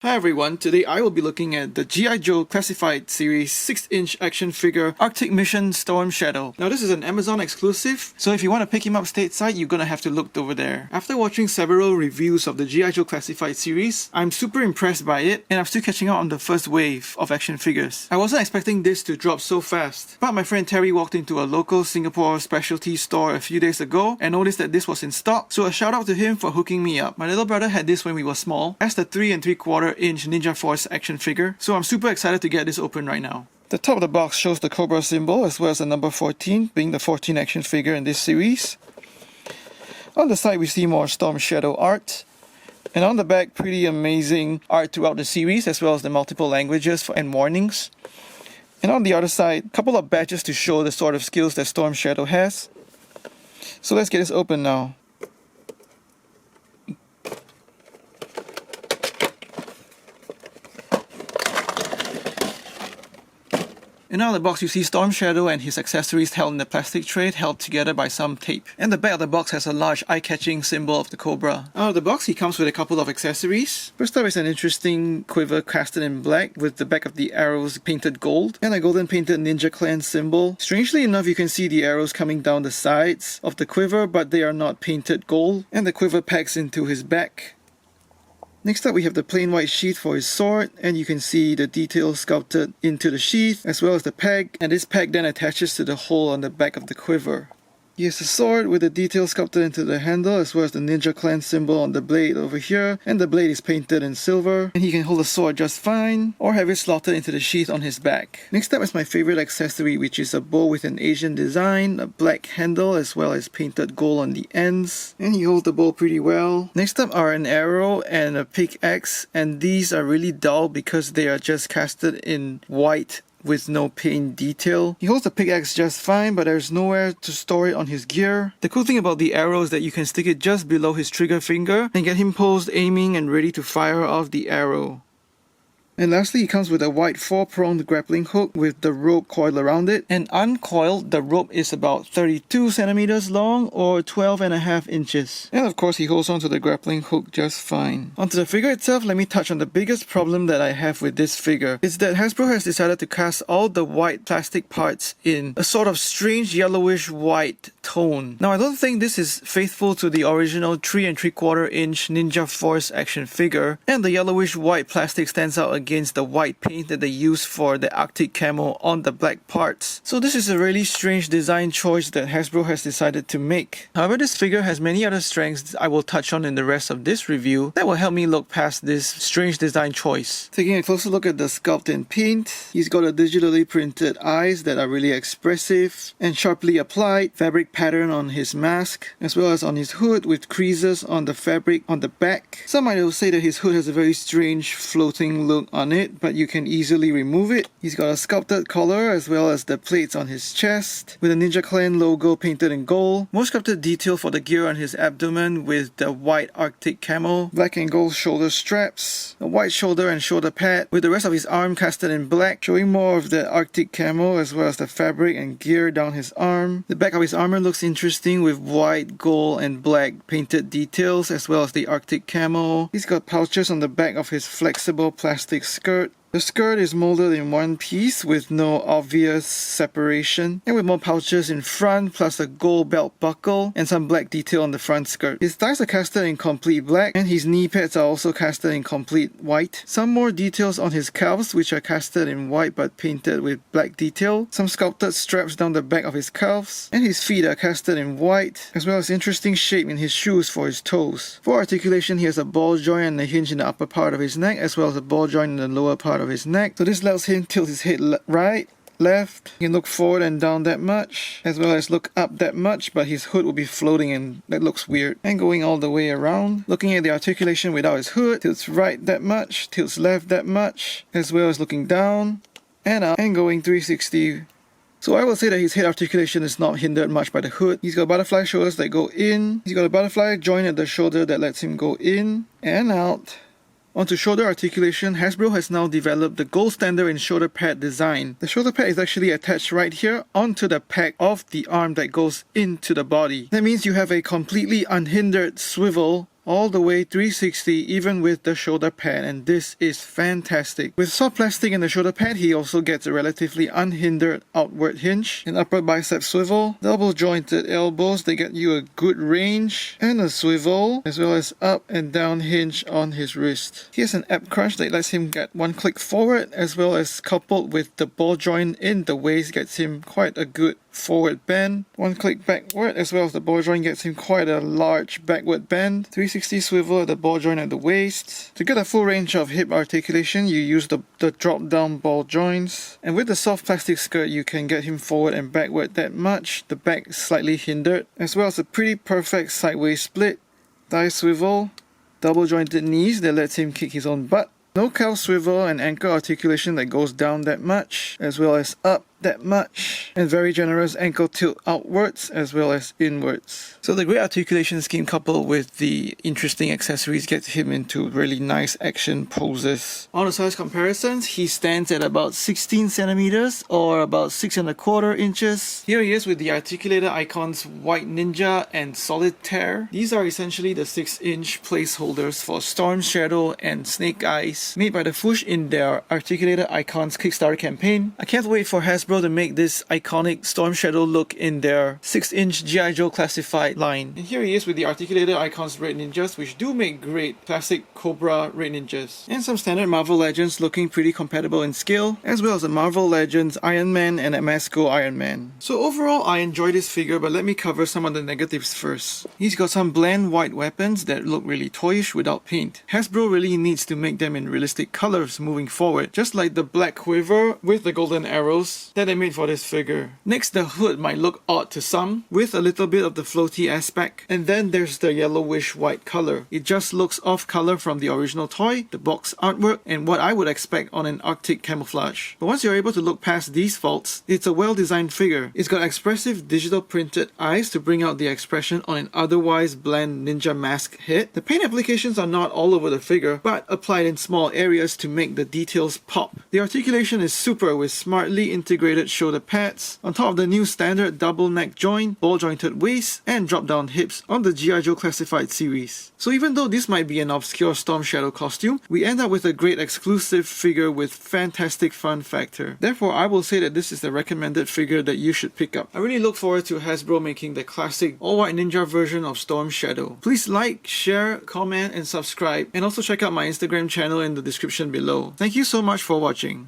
Hi everyone, today I will be looking at the G.I. Joe Classified Series 6-inch action figure Arctic Mission Storm Shadow. Now this is an Amazon exclusive, so if you want to pick him up stateside, you're gonna have to look over there. After watching several reviews of the G.I. Joe Classified Series, I'm super impressed by it, and I'm still catching up on the first wave of action figures. I wasn't expecting this to drop so fast, but my friend Terry walked into a local Singapore specialty store a few days ago and noticed that this was in stock, so a shout out to him for hooking me up. My little brother had this when we were small, as the 3 3/4 inch Ninja Force action figure, so I'm super excited to get this open right now. The top of the box shows the Cobra symbol as well as the number 14, being the 14 action figure in this series. On the side we see more Storm Shadow art, and on the back pretty amazing art throughout the series as well as the multiple languages and warnings. And on the other side, a couple of badges to show the sort of skills that Storm Shadow has. So let's get this open now. And out of the box you see Storm Shadow and his accessories held in a plastic tray held together by some tape. And the back of the box has a large eye-catching symbol of the Cobra. Out of the box he comes with a couple of accessories. First up is an interesting quiver casted in black with the back of the arrows painted gold. And a golden painted Ninja Clan symbol. Strangely enough you can see the arrows coming down the sides of the quiver, but they are not painted gold. And the quiver packs into his back. Next up we have the plain white sheath for his sword, and you can see the details sculpted into the sheath as well as the peg, and this peg then attaches to the hole on the back of the quiver. He has a sword with the details sculpted into the handle as well as the Ninja Clan symbol on the blade over here, and the blade is painted in silver, and he can hold the sword just fine or have it slotted into the sheath on his back. Next up is my favorite accessory, which is a bow with an Asian design, a black handle as well as painted gold on the ends, and he holds the bow pretty well. Next up are an arrow and a pickaxe, and these are really dull because they are just casted in white with no paint detail. He holds the pickaxe just fine, but there's nowhere to store it on his gear. The cool thing about the arrow is that you can stick it just below his trigger finger and get him posed aiming and ready to fire off the arrow. And lastly, it comes with a white 4-pronged grappling hook with the rope coiled around it. And uncoiled, the rope is about 32 centimeters long or 12.5 inches. And of course, he holds onto the grappling hook just fine. Onto the figure itself, let me touch on the biggest problem that I have with this figure. It's that Hasbro has decided to cast all the white plastic parts in a sort of strange yellowish white tone. Now, I don't think this is faithful to the original 3 3/4 inch Ninja Force action figure, and the yellowish white plastic stands out against the white paint that they use for the Arctic camo on the black parts. So this is a really strange design choice that Hasbro has decided to make. However, this figure has many other strengths I will touch on in the rest of this review that will help me look past this strange design choice. Taking a closer look at the sculpt and paint, he's got a digitally printed eyes that are really expressive and sharply applied fabric pattern on his mask as well as on his hood with creases on the fabric on the back. Some might also say that his hood has a very strange floating look on it, but you can easily remove it. He's got a sculpted collar as well as the plates on his chest with a Ninja Clan logo painted in gold. More sculpted detail for the gear on his abdomen with the white Arctic camo, black and gold shoulder straps, a white shoulder and shoulder pad with the rest of his arm casted in black, showing more of the Arctic camo as well as the fabric and gear down his arm. The back of his armor looks interesting with white, gold and black painted details as well as the Arctic camo. He's got pouches on the back of his flexible plastic skirt. The skirt is molded in one piece with no obvious separation, and with more pouches in front plus a gold belt buckle and some black detail on the front skirt. His thighs are casted in complete black, and his knee pads are also casted in complete white. Some more details on his calves, which are casted in white but painted with black detail. Some sculpted straps down the back of his calves, and his feet are casted in white, as well as interesting shape in his shoes for his toes. For articulation, he has a ball joint and a hinge in the upper part of his neck, as well as a ball joint in the lower part of his neck. So this allows him to tilt his head right, left. He can look forward and down that much, as well as look up that much, but his hood will be floating and that looks weird. And going all the way around, looking at the articulation without his hood, tilts right that much, tilts left that much, as well as looking down and up and going 360. So I will say that his head articulation is not hindered much by the hood. He's got butterfly shoulders that go in. He's got a butterfly joint at the shoulder that lets him go in and out. Onto shoulder articulation, Hasbro has now developed the gold standard in shoulder pad design. The shoulder pad is actually attached right here onto the peg of the arm that goes into the body. That means you have a completely unhindered swivel all the way 360 even with the shoulder pad, and this is fantastic. With soft plastic and the shoulder pad, he also gets a relatively unhindered outward hinge, an upper bicep swivel, double jointed elbows, they get you a good range, and a swivel, as well as up and down hinge on his wrist. He has an ab crunch that lets him get one click forward, as well as coupled with the ball joint in the waist gets him quite a good forward bend. One click backward, as well as the ball joint gets him quite a large backward bend. 360 swivel at the ball joint at the waist. To get a full range of hip articulation, you use the drop down ball joints. And with the soft plastic skirt, you can get him forward and backward that much. The back slightly hindered, as well as a pretty perfect sideways split. Thigh swivel, double jointed knees that lets him kick his own butt. No cow swivel and ankle articulation that goes down that much, as well as up that much, and very generous ankle tilt outwards as well as inwards. So the great articulation scheme coupled with the interesting accessories gets him into really nice action poses. On the size comparisons, he stands at about 16 centimeters or about 6¼ inches. Here he is with the articulator icons White Ninja and Solitaire. These are essentially the 6-inch placeholders for Storm Shadow and Snake Eyes, made by the Fush in their Articulator Icons Kickstarter campaign. I can't wait for Hasbro to make this iconic Storm Shadow look in their 6-inch G.I. Joe classified line. And here he is with the Articulator Icons Red Ninjas, which do make great classic Cobra Red Ninjas. And some standard Marvel Legends looking pretty compatible in scale, as well as the Marvel Legends Iron Man and Amasco Iron Man. So overall, I enjoy this figure, but let me cover some of the negatives first. He's got some bland white weapons that look really toyish without paint. Hasbro really needs to make them in realistic colors moving forward, just like the black quiver with the golden arrows that they made for this figure. Next, the hood might look odd to some, with a little bit of the floaty aspect, and then there's the yellowish white color. It just looks off color from the original toy, the box artwork, and what I would expect on an Arctic camouflage. But once you're able to look past these faults, it's a well-designed figure. It's got expressive digital printed eyes to bring out the expression on an otherwise bland ninja mask head. The paint applications are not all over the figure, but applied in small areas to make the details pop. The articulation is super with smartly integrated shoulder pads, on top of the new standard double neck joint, ball jointed waist, and drop down hips on the G.I. Joe Classified series. So even though this might be an obscure Storm Shadow costume, we end up with a great exclusive figure with fantastic fun factor. Therefore, I will say that this is the recommended figure that you should pick up. I really look forward to Hasbro making the classic all-white ninja version of Storm Shadow. Please like, share, comment, and subscribe, and also check out my Instagram channel in the description below. Thank you so much for watching.